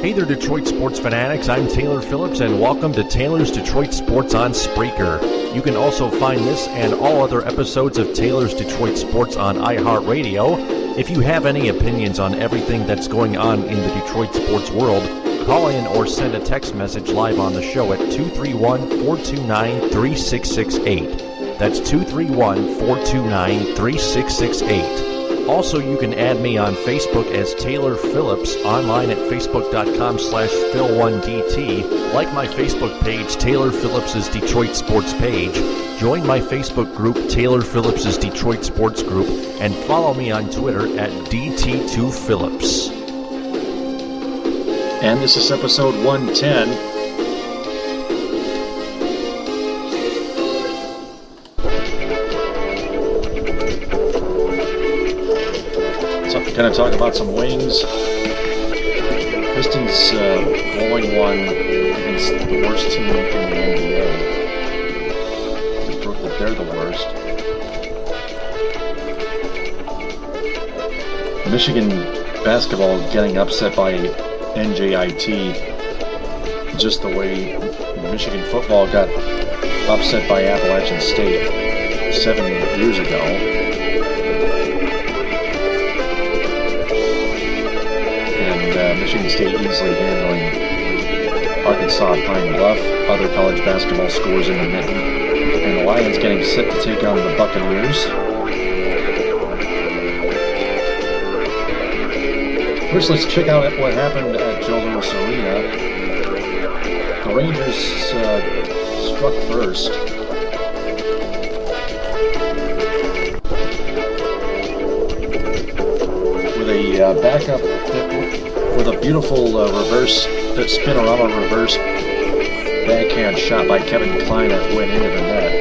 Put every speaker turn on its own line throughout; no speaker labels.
Hey there, Detroit sports fanatics. I'm Taylor Phillips, and welcome to Taylor's Detroit Sports on Spreaker. You can also find this and all other episodes of Taylor's Detroit Sports on iHeartRadio. If you have any opinions on everything that's going on in the Detroit sports world, call in or send a text message live on the show at 231-429-3668. That's 231-429-3668. Also, you can add me on Facebook as Taylor Phillips, online at facebook.com/Phil1DT. Like my Facebook page, Taylor Phillips' Detroit Sports page. Join my Facebook group, Taylor Phillips' Detroit Sports Group, and follow me on Twitter at DT2Phillips.
And this is episode 110. Going to talk about some wings. Pistons blowing one against the worst team in the NBA to prove that they're the worst. Michigan basketball getting upset by NJIT, just the way Michigan football got upset by Appalachian State 7 years ago. Michigan State easily handling Arkansas-Pine Bluff, other college basketball scores in the mitten, and the Lions getting set to take on the Buccaneers. First, let's check out what happened at Joe Louis Arena. The Rangers struck first. With a backup with a beautiful spinorama reverse backhand shot by Kevin Klein that went into the net.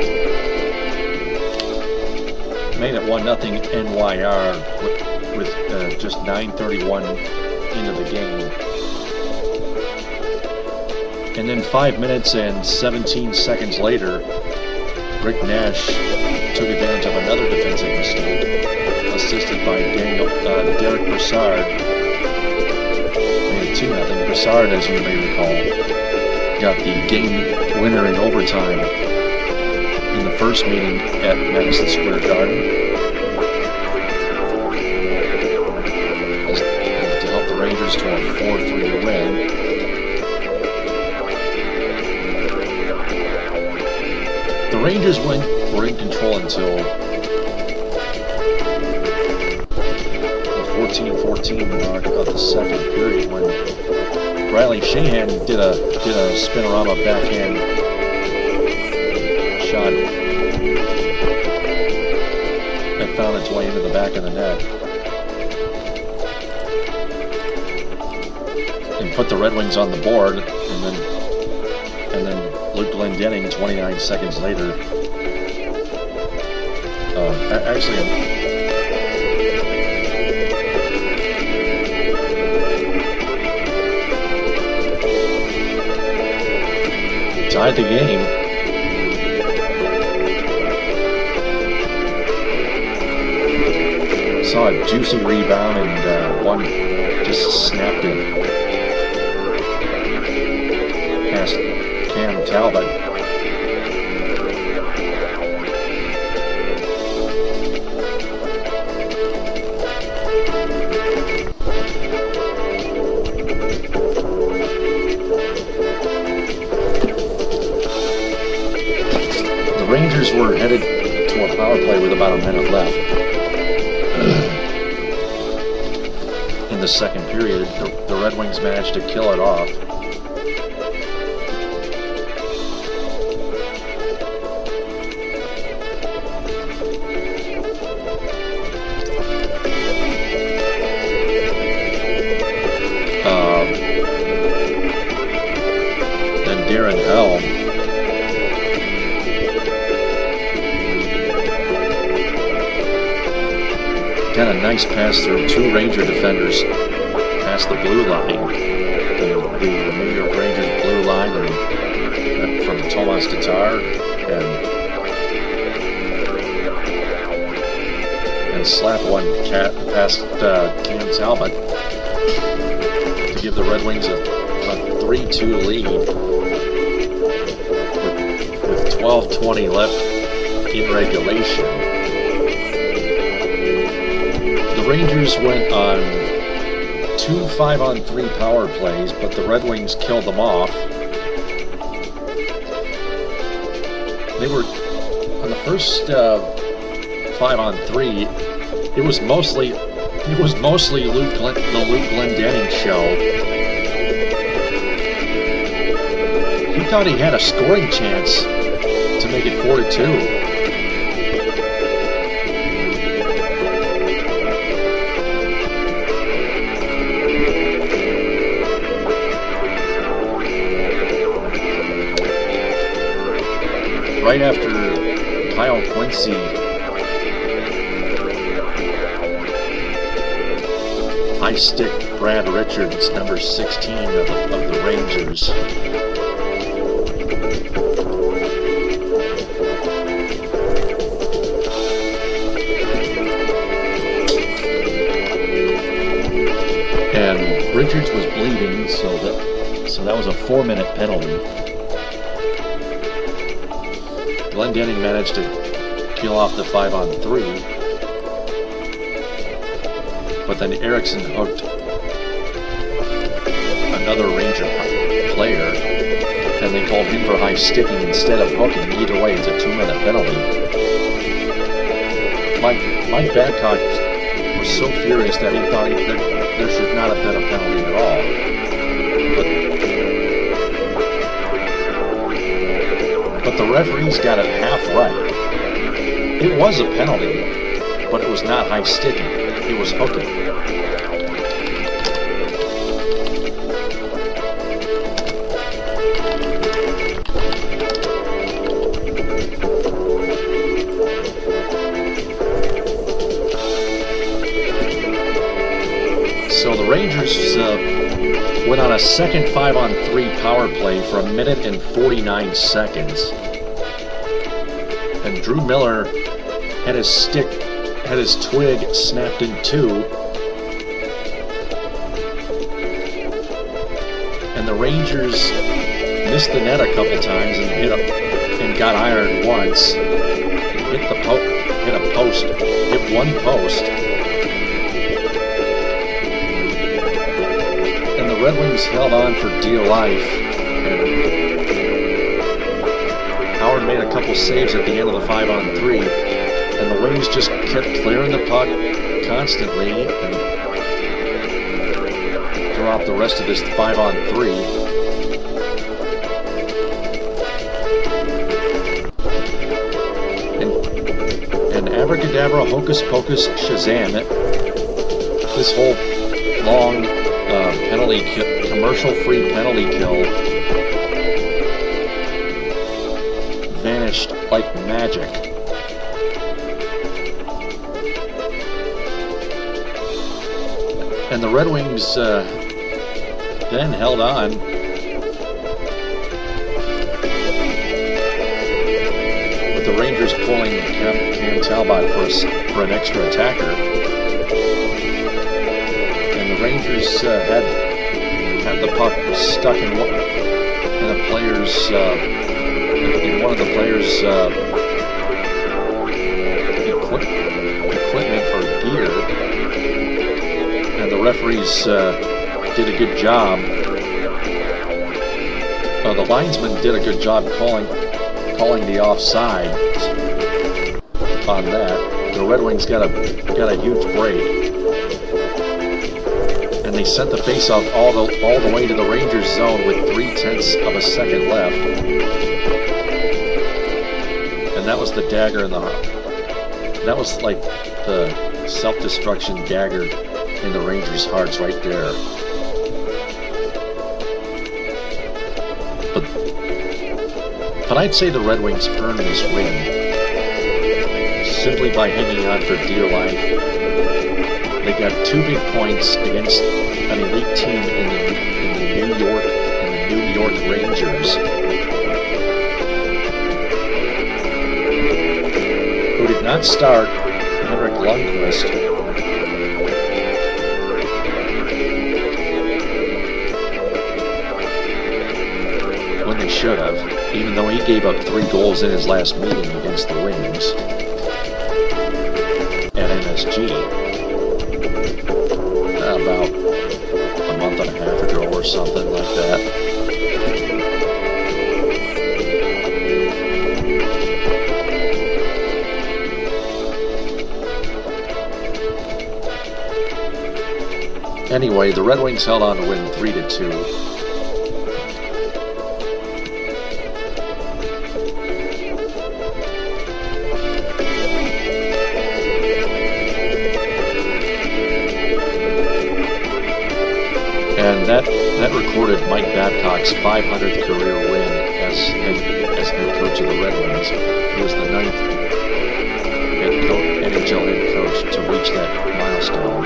Made it 1-0 NYR with just 9:31 into the game. And then 5 minutes and 17 seconds later, Rick Nash took advantage of another defensive mistake, assisted by Derek Brassard. 2-0. Brassard, as you may recall, got the game winner in overtime in the first meeting at Madison Square Garden to help the Rangers to a 4-3 win. The Rangers were in control until the 14-14 mark of the second period when Riley Shahan did a spinorama backhand shot that found its way into the back of the net and put the Red Wings on the board, and then Luke Glendening 29 seconds later. Tied the game. Saw a juicy rebound and one just snapped it past Cam Talbot. Rangers were headed to a power play with about a minute left. In the second period, the Red Wings managed to kill it off. Then Darren Helm got a nice pass through two Ranger defenders past the blue line, the New York Rangers blue line, and from Tomas Tatar, and slap one past Cam Talbot to give the Red Wings a 3-2 lead with 12:20 left in regulation. The Rangers went on 2 5-on-3 power plays, but the Red Wings killed them off. They were on the first 5-on-3. It was mostly the Luke Glendening show. He thought he had a scoring chance to make it 4-2. Right after Kyle Quincy high stick Brad Richards, number 16 of the Rangers. And Richards was bleeding, so that was a 4-minute penalty. Glendening managed to peel off the 5-on-3, but then Erickson hooked another Ranger player, and they called him for high sticking instead of hooking. Either way, it's a 2-minute penalty. Mike Babcock was so furious that he thought there should not have been a penalty at all. But the referees got it half right. It was a penalty, but it was not high sticking. It was hooking. So the Rangers went on a second 5-on-3 power play for 1 minute and 49 seconds. And Drew Miller had his twig snapped in two. And the Rangers missed the net a couple times and got ironed once. Hit one post. And the Red Wings held on for dear life. And Howard made a couple saves at the end of the 5-on-3, and the Wings just kept clearing the puck constantly and throughout the rest of this 5-on-3. And abracadabra, hocus pocus, Shazam! This whole long commercial-free penalty kill vanished like magic. And the Red Wings then held on. With the Rangers pulling Cam Talbot for an extra attacker. And the Rangers had the puck stuck in one of the players' equipment or gear, and the referees did a good job. The linesman did a good job calling the offside on that. The Red Wings got a huge break, and they sent the faceoff all the way to the Rangers zone with 0.3 of a second left. And that was the dagger in the heart. That was like the self-destruction dagger in the Rangers' hearts right there. But I'd say the Red Wings earned this win simply by hanging on for dear life. They got 2 big points against an elite team in the New York Rangers, who did not start Henrik Lundqvist. should have, even though he gave up 3 goals in his last meeting against the Wings at MSG about a month and a half ago or something like that. Anyway, the Red Wings held on to win 3-2. And that recorded Mike Babcock's 500th career win as head coach of the Red Wings. He was the 9th NHL head coach to reach that milestone.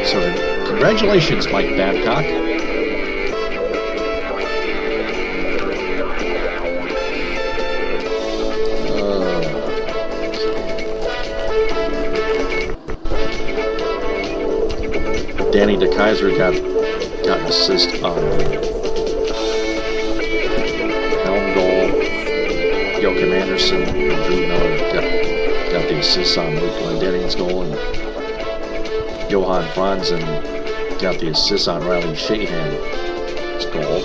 So congratulations, Mike Babcock. Danny DeKeyser got an assist on the Helm goal. Joachim Anderson and Drew Miller got the assists on Luke Glendenning's goal, and Johan Franzen got the assist on Riley Shahan's goal.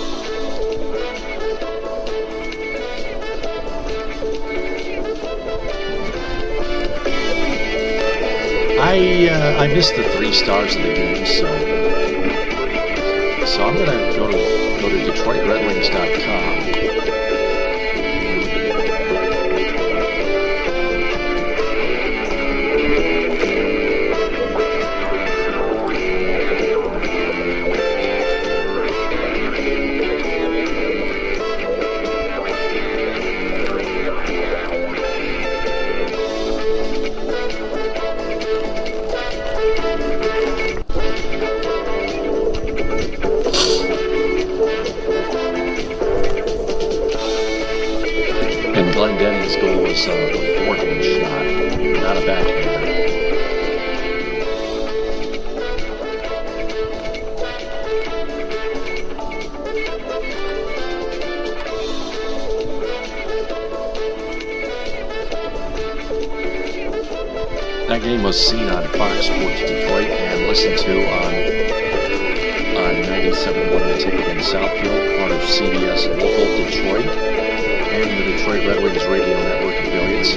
I missed the 3 stars of the game, so I'm gonna go to DetroitRedWings.com. Glendenning's goal was a forehand shot, not a backhander. That game was seen on Fox Sports Detroit and listened to on 97.1 The Ticket in Southfield, part of CBS Local Detroit, and the Detroit Red Wings Radio Network affiliates.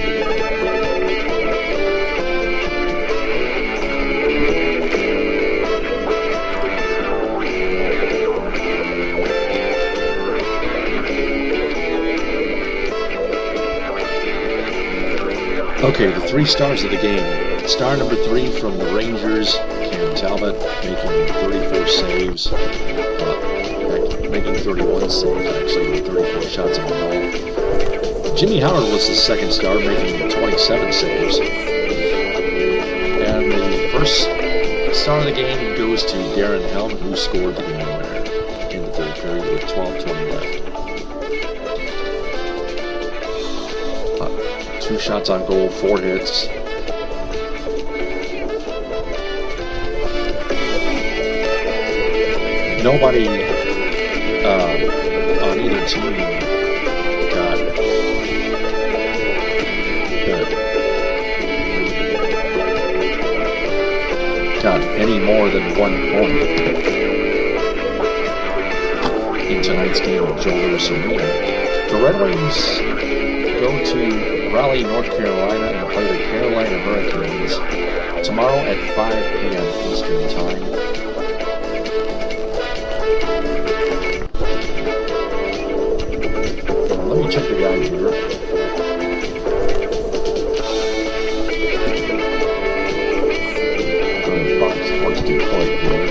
Okay, the 3 stars of the game. Star number 3 from the Rangers, Cam Talbot, making 34 saves. Making 31 saves, actually, with 34 shots on goal. Jimmy Howard was the second star, making 27 saves. And the first star of the game goes to Darren Helm, who scored the game winner in the third period with 12:20 left. 2 shots on goal, 4 hits. Nobody on either team got any more than 1 point in tonight's game at Joe Louis Arena. The Red Wings go to Raleigh, North Carolina, and play the Carolina Hurricanes tomorrow at 5 p.m. Eastern Time. Let me check the guide here. Fox Sports Detroit here.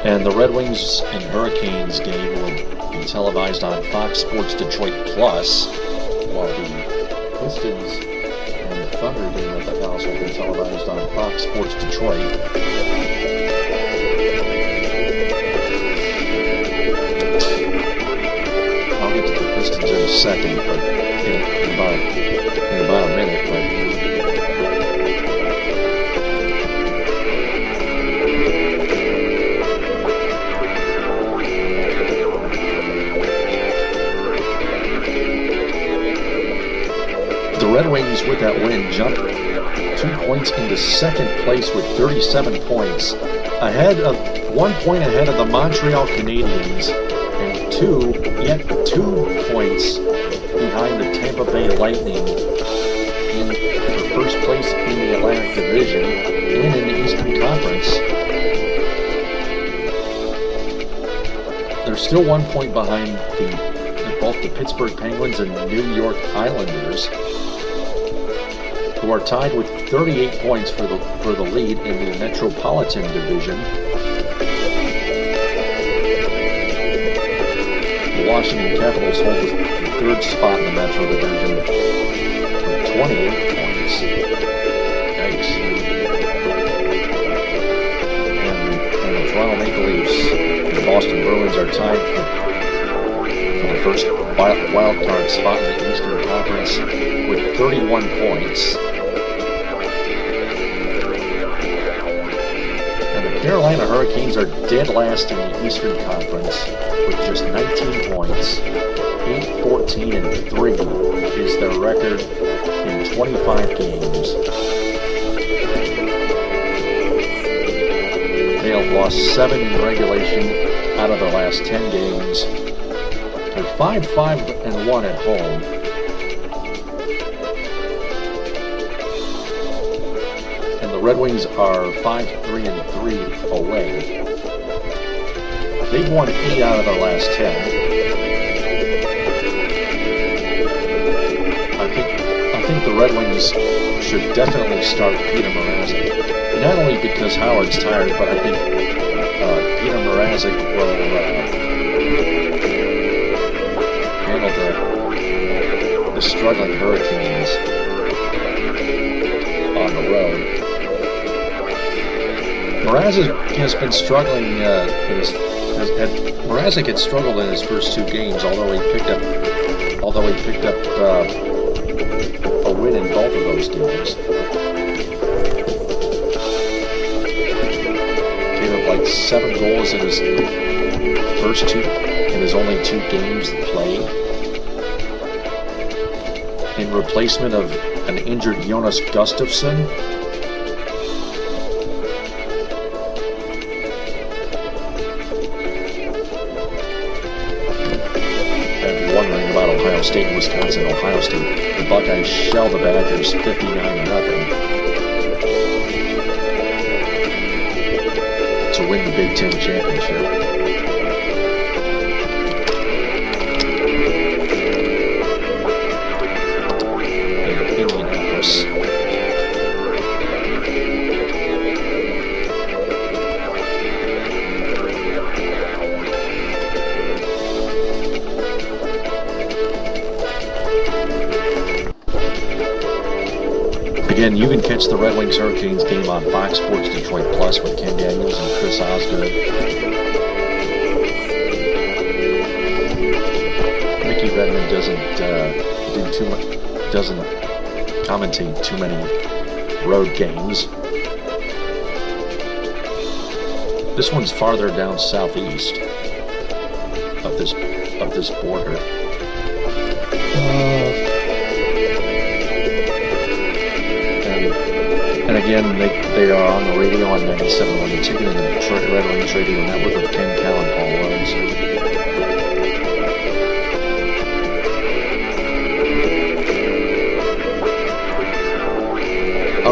And the Red Wings and Hurricanes game will be televised on Fox Sports Detroit Plus, while the Pistons and the Thunder game at the house will be televised on Fox Sports Detroit. I'll get to the Pistons in a second, but in about a minute, but Red Wings with that win jump 2 points into second place with 37 points, 1 point ahead of the Montreal Canadiens, and 2 points behind the Tampa Bay Lightning for first place in the Atlantic Division and in the Eastern Conference. They're still 1 point behind both the Pittsburgh Penguins and New York Highlanders, who are tied with 38 points for the lead in the Metropolitan Division. The Washington Capitals hold the third spot in the Metro Division with 28 points. Yikes. And the Toronto Maple Leafs and the Boston Bruins are tied for the first wild card spot in the Eastern Conference with 31 points. And the Carolina Hurricanes are dead last in the Eastern Conference with just 19 points. 8-14-3 is their record in 25 games. They have lost 7 in regulation out of their last 10 games. They're 5-5-1 at home. And the Red Wings are 5-3-3 away. They've won 8 out of their last 10. I think the Red Wings should definitely start Peter Mrazek. Not only because Howard's tired, but I think Peter Mrazek will handle the struggling Hurricanes on the road. Mrazek has been struggling. Mrazek had struggled in his first 2 games, although he picked up a win in both of those games. Gave up like 7 goals in his first 2, in his only 2 games played. In replacement of an injured Jonas Gustafsson. Ohio State and Wisconsin. Ohio State, the Buckeyes shell the Badgers 59-0 to win the Big Ten championship. In Indianapolis. Again, you can catch the Red Wings Hurricanes game on Fox Sports Detroit Plus with Ken Daniels and Chris Osgood. Mickey Redmond doesn't commentate too many road games. This one's farther down southeast of this border. And again, they are on the radio on 97.1 The Ticket and the Detroit Red Wings radio network with Ken Cal and Paul Rhodes.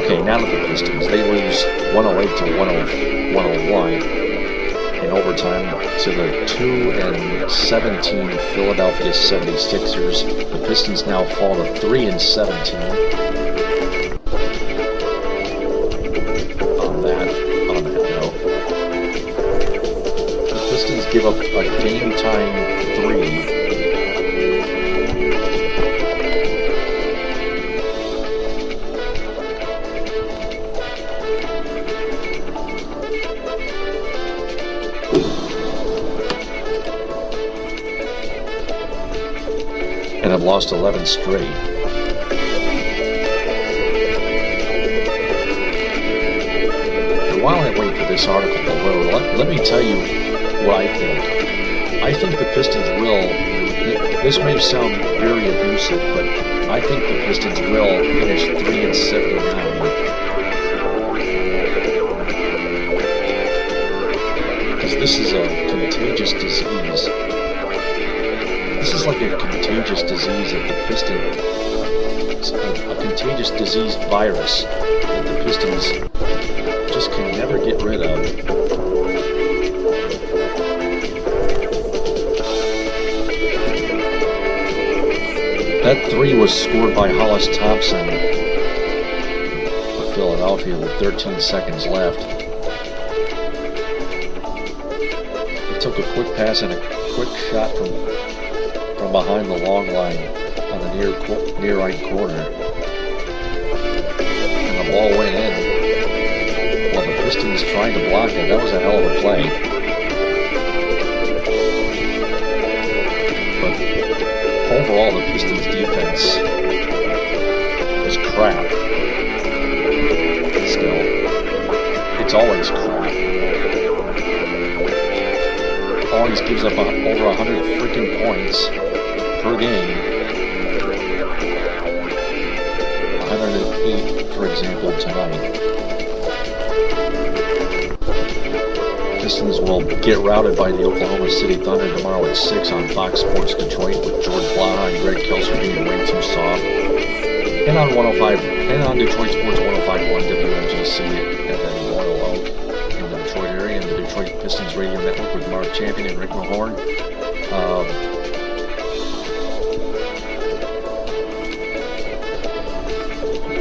Okay, now to the Pistons. They lose 108-101 in overtime to the 2-17 Philadelphia 76ers. The Pistons now fall to 3-17. Give up a game-time 3. And have lost 11 straight. And while I wait for this article below, let me tell you what I think. I think the Pistons will this may sound very abusive, but I think the Pistons will finish 3-79. Because this is a contagious disease. This is like a contagious disease that the Pistons, a contagious disease virus that the Pistons just can never get rid of. That three was scored by Hollis Thompson of Philadelphia with 13 seconds left. He took a quick pass and a quick shot from behind the long line on the near right corner. And the ball went in. While the Pistons tried to block it, that was a hell of a play. But overall, the Pistons defense is crap. Still, it's always crap. Always gives up over 100 freaking points per game. 108, for example, tonight. Pistons will get routed by the Oklahoma City Thunder tomorrow at 6 on Fox Sports Detroit, with George Blaha and Greg Kelser being way too soft. And on 105, and on Detroit Sports 105.1 WMGC at Royal Oak in the Detroit area, and the Detroit Pistons Radio Network with Mark Champion and Rick Mahorn.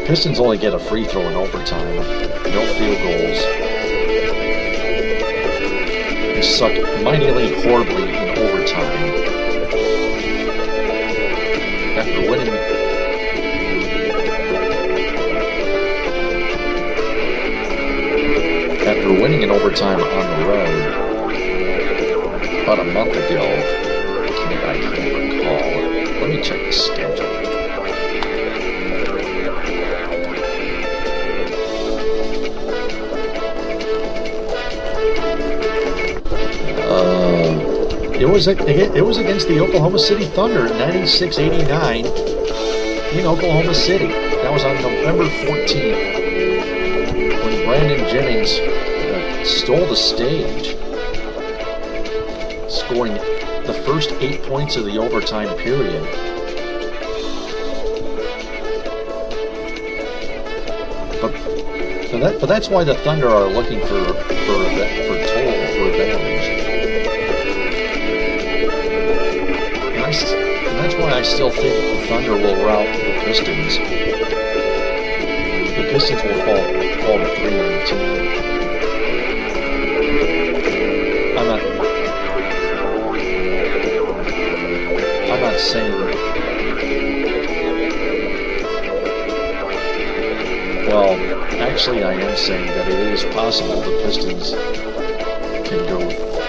Pistons only get a free throw in overtime, no field goals. They suck mightily horribly in overtime. After winning in overtime on the road about a month ago, I can't recall. Let me check the schedule. It was against the Oklahoma City Thunder in 96-89 in Oklahoma City. That was on November 14th when Brandon Jennings stole the stage, scoring the first 8 points of the overtime period. But that's why the Thunder are looking for total revenge. And that's why I still think the Thunder will rout the Pistons. The Pistons will fall to 3-2. I'm not saying. Well, actually, I am saying that it is possible the Pistons can go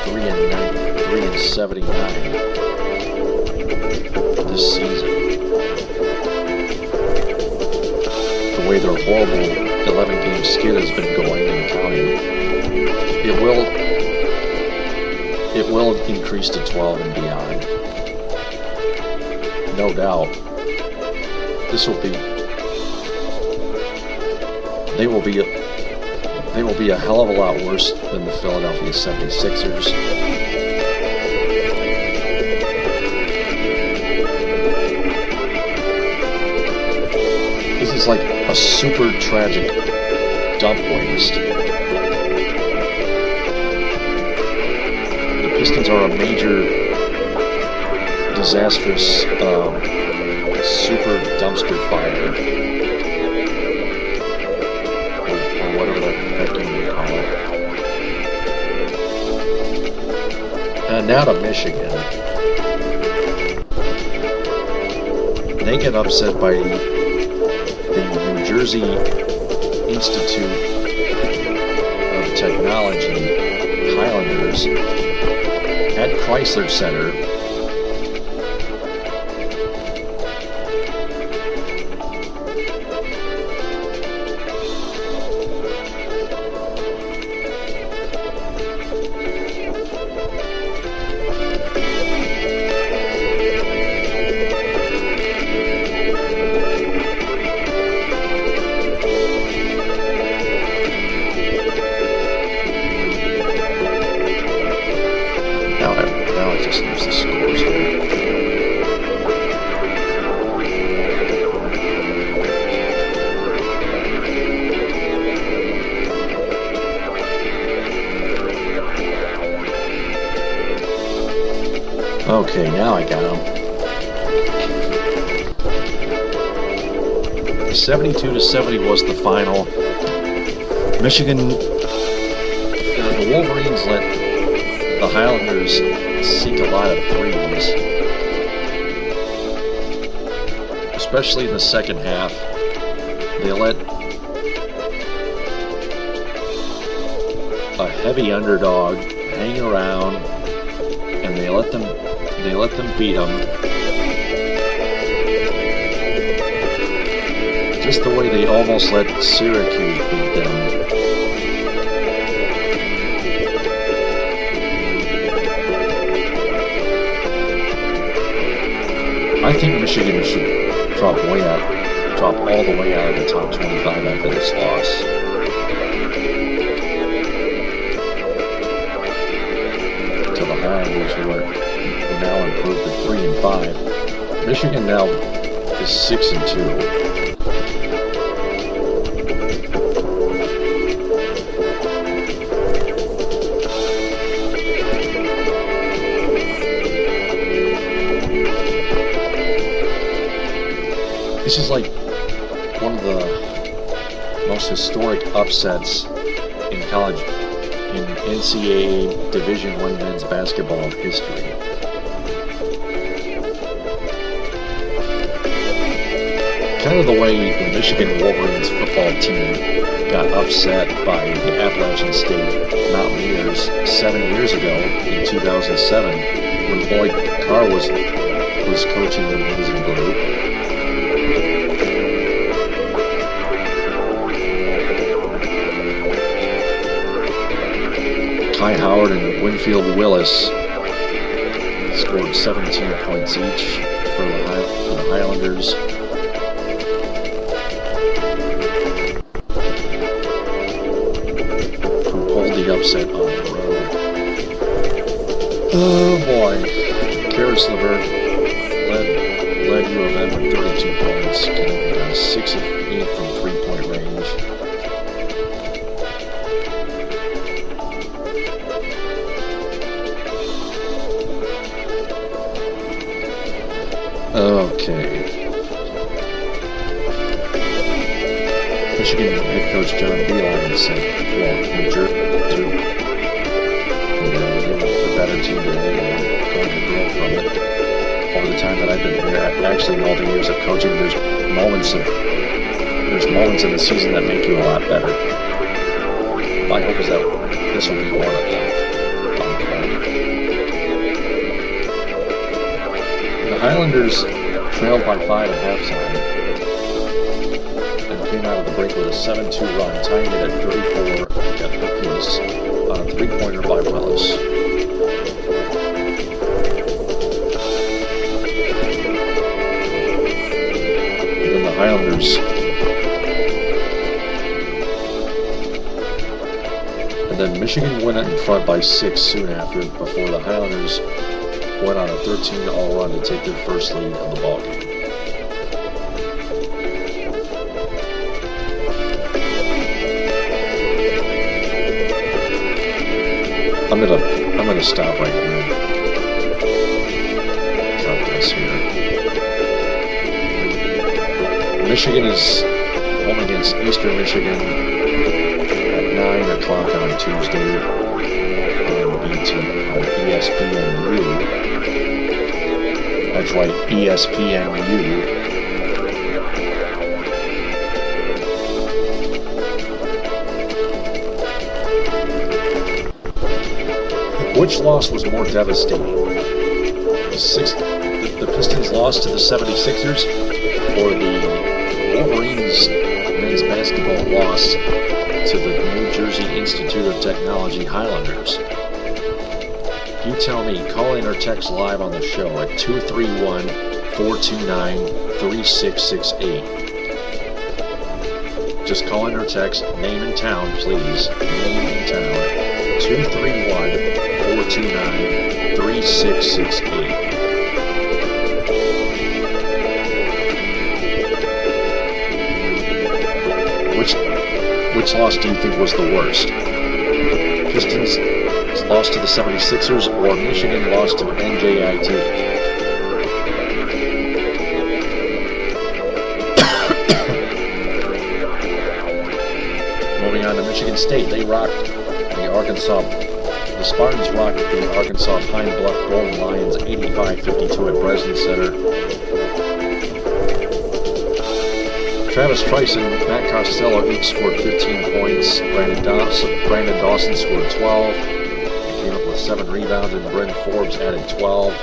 3-79 this season. The way their horrible 11-game skid has been going and counting, it will increase to 12 and beyond. No doubt. They will be a hell of a lot worse than the Philadelphia 76ers. This is like a super tragic dump waste. The Pistons are a major, disastrous, super dumpster fire. Or whatever the heck you call it. And now to Michigan. They get upset by the New Jersey Institute of Technology, Highlanders, at Crisler Center. Okay, now I got him. 72-70 was the final. Michigan, the Wolverines let the Highlanders sink a lot of threes, especially in the second half. They let a heavy underdog hang around, and they let them beat them. Just the way they almost let Syracuse beat them. I think Michigan should drop all the way out of the top 25 after this loss. To the Highlanders, who are now improved to 3-5. Michigan now is 6-2. This is like one of the most historic upsets in college, in NCAA Division I men's basketball history. Kind of the way the Michigan Wolverines football team got upset by the Appalachian State Mountaineers 7 years ago in 2007 when Boyd Carr was coaching the Wings in Blue. Ty Howard and Winfield Willis scored 17 points each for the Highlanders. Who pulled the upset on the road. Oh boy. Crisler led U of M with 32 points, getting 6 of 8 from 3-point range. Okay. Michigan head coach John Beilein said, well, New Jersey, the better team than anyone, going to grow from it. Over the time that I've been here, actually in all the years of coaching, there's moments in the season that make you a lot better. My hope is that this will be one of them. The Highlanders trailed by 5 at halftime and came out of the break with a 7-2 run, tying it at 34 apiece on a three-pointer by Willis. And then the Highlanders and then Michigan went out in front by 6 soon after, before the Highlanders went on a 13-all run to take their first lead of the ballgame. I'm gonna stop right here. Cut this here. Michigan is home against Eastern Michigan at 9 o'clock on Tuesday on ESPNU. That's right, ESPNU. Which loss was more devastating? The Pistons lost to the 76ers, or the Wolverines men's basketball loss to the New Jersey Institute of Technology Highlanders? You tell me. Call in or text live on the show at 231-429-3668. Just call in or text name and town, please. Name and town. 231-429-3668. Which loss do you think was the worst? lost to the 76ers, or Michigan lost to NJIT. Moving on to Michigan State, they rocked the Spartans rocked the Arkansas-Pine Bluff Golden Lions 85-52 at Breslin Center. Travis Price and Matt Costello each scored 15 points. Brandon Dawson scored 12. He came up with 7 rebounds, and Brent Forbes added 12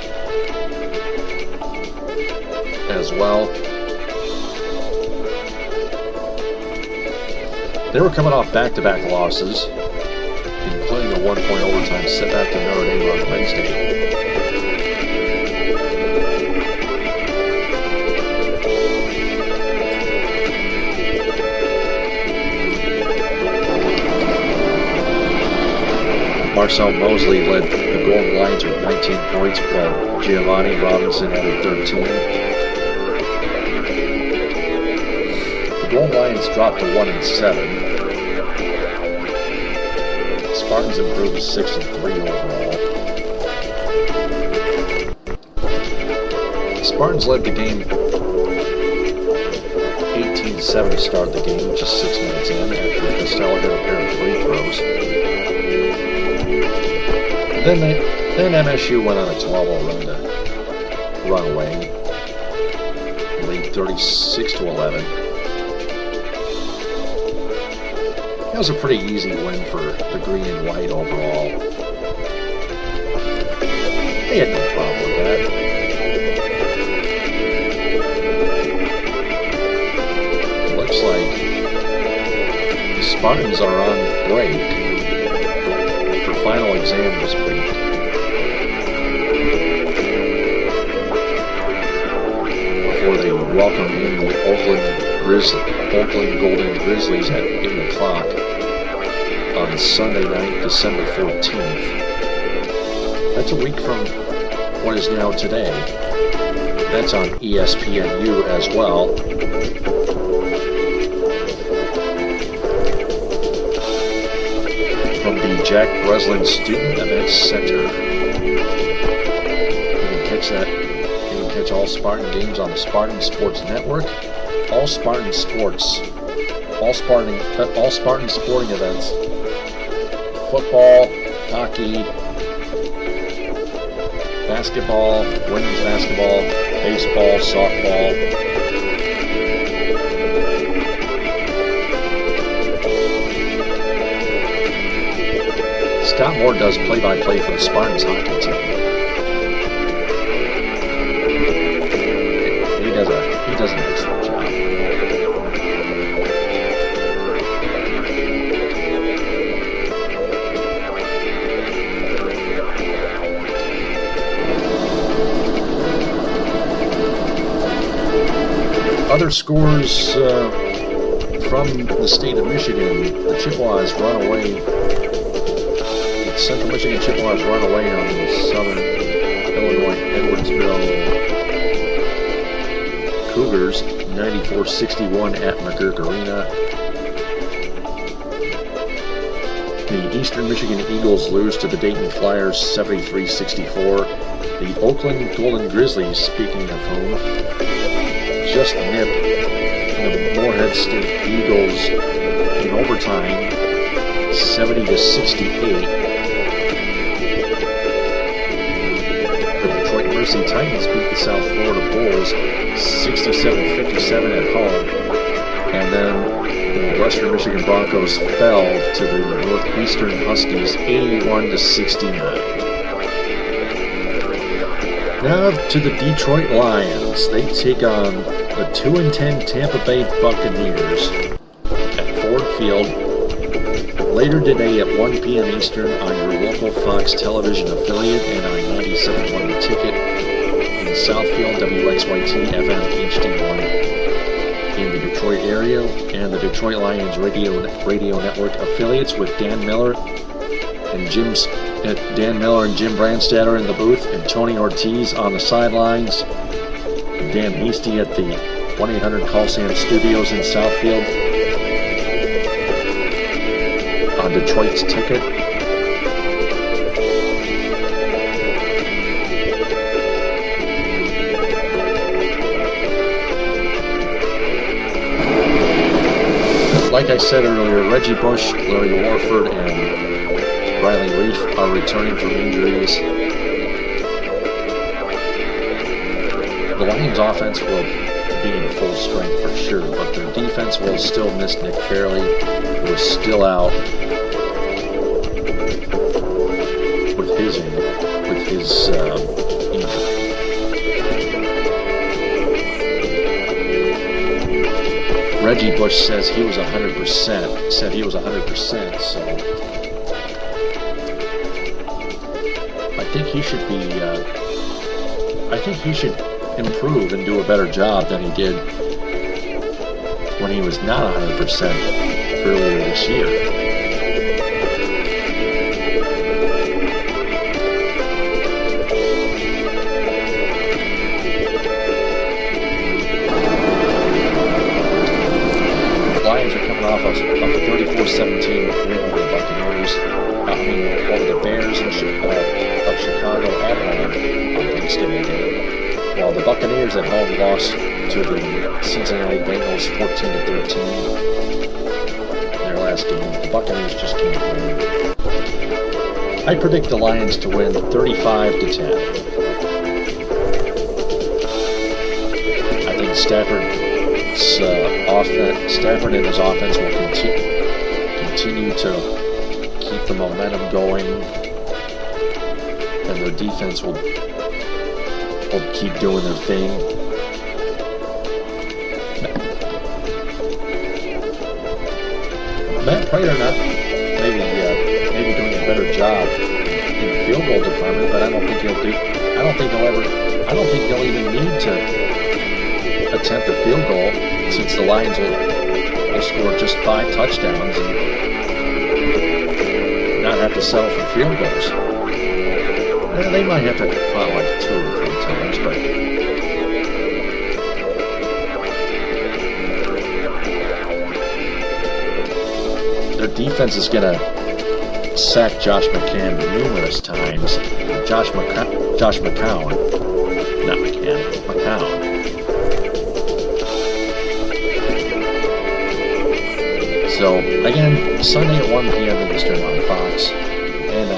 as well. They were coming off back-to-back losses, including a 1-point overtime setback to Notre Dame on Wednesday. Marcel Mosley led the Golden Lions with 19 points, while Giovanni Robinson added 13. The Golden Lions dropped to 1-7. Spartans improved to 6-3 overall. The Spartans led the game 18-7 to start the game, just 6 minutes in, after Costello hit a pair of free throws. Then MSU went on a 12-0 run away, lead 36-11. That was a pretty easy win for the green and white overall. They had no problem with that. It looks like the Spartans are on break for final exam this week. Before they welcome in the Oakland Golden Grizzlies at 8 o'clock on Sunday night, December 14th. That's a week from what is now today. That's on ESPNU as well. From the Jack Breslin Student Events Center. You can catch that. You can catch all Spartan games on the Spartan Sports Network. All Spartan sporting events. Football, hockey, basketball, women's basketball, baseball, softball. Scott Moore does play-by-play for the Spartans hockey team. He does an excellent job. Other scores from the state of Michigan. The Chippewas run away. Central Michigan Chippewas run away on the Southern Illinois Edwardsville Cougars 94-61 at McGurk Arena. The Eastern Michigan Eagles lose to the Dayton Flyers 73-64. The Oakland Golden Grizzlies, speaking of whom, just nipped the Morehead State Eagles in overtime 70-68. The Detroit Mercy Titans beat the South Florida Bulls 67-57 at home. And then the Western Michigan Broncos fell to the Northeastern Huskies 81-69. Now to the Detroit Lions. They take on the 2-10 Tampa Bay Buccaneers at Ford Field later today at 1 p.m. Eastern on your local Fox television affiliate and on 97.1 The Ticket in Southfield, WXYT FM HD1 in the Detroit area, and the Detroit Lions radio network affiliates with Dan Miller and Jim Brandstatter in the booth, and Tony Ortiz on the sidelines, Dan Hasty at the 1-800-CALL-SAM studios in Southfield. On Detroit's Ticket, like I said earlier, Reggie Bush, Larry Warford, and Riley Reef are returning from injuries. The Lions' offense will be in full strength for sure, but their defense will still miss Nick Fairley, who is still out with his injury. Reggie Bush says he was 100%. Said he was 100%. So I think he should be. I think he should improve and do a better job than he did when he was not 100% earlier this year. Lions are coming off a 34-17 win over the Buccaneers. Over the Bears of Chicago at home on Thanksgiving Day. While the Buccaneers at home lost to the Cincinnati Bengals 14-13. Their last game. The Buccaneers just can't win. I predict the Lions to win 35-10. I think Stafford and his offense will continue to keep the momentum going, and their defense will keep doing their thing. Matt Prater maybe doing a better job in the field goal department, but I don't think they'll even need to attempt a field goal, since the Lions will score just 5 touchdowns and not have to settle for field goals. They might have to file like 2 or 3 times, but their defense is going to sack Josh McCown numerous times. Josh McCown. Not McCann. McCown. So, again, Sunday at 1 p.m. Eastern on Fox and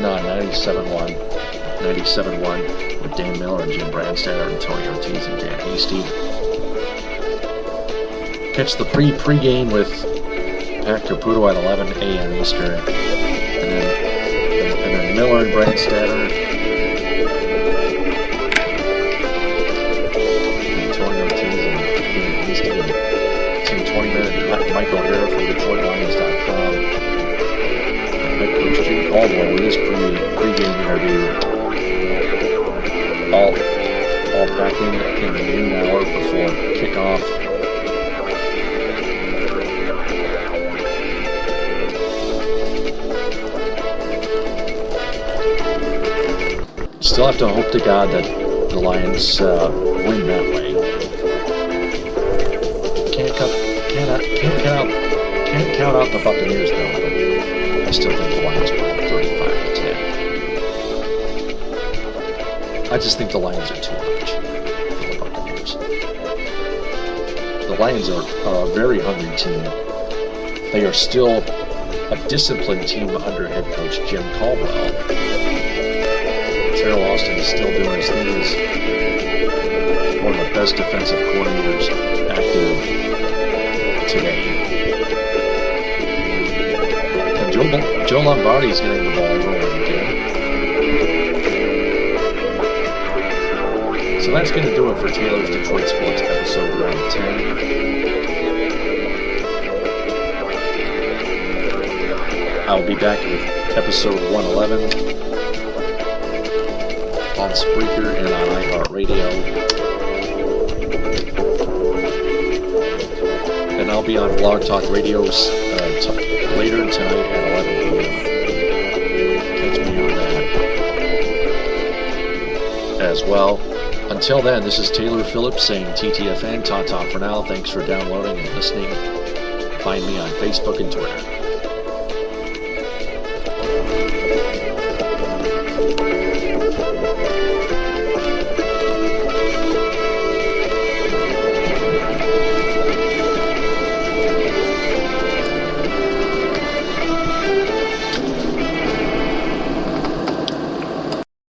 on 97.1 with Dan Miller and Jim Brandstatter and Tony Ortiz and Dan Hasty. Catch the pre-game with Pat Caputo at 11 a.m. Eastern, and then Miller and Brandstatter and Tony Ortiz and Dan Hasty and 20-minute Michael O'Hara from DetroitLions.com. Head coach Jim Caldwell with his pre-game interview. All back in the noon hour before kickoff. Still have to hope to God that the Lions win that way. Can't count out the Buccaneers though, but I still think the Lions win 35-10. I just think the Lions are too much for the Buccaneers. The Lions are a very hungry team. They are still a disciplined team under head coach Jim Caldwell. Terrell Austin is still doing his thing. He's one of the best defensive coordinators active today. And Joe Lombardi is getting the ball rolling again. So that's going to do it for Taylor's Detroit Sports episode round 10. I'll be back with episode 111. On Spreaker and on iHeartRadio. And I'll be on Blog Talk Radio later tonight at 11 p.m. Catch me on that as well. Until then, this is Taylor Phillips saying TTFN, ta-ta for now. Thanks for downloading and listening. Find me on Facebook and Twitter.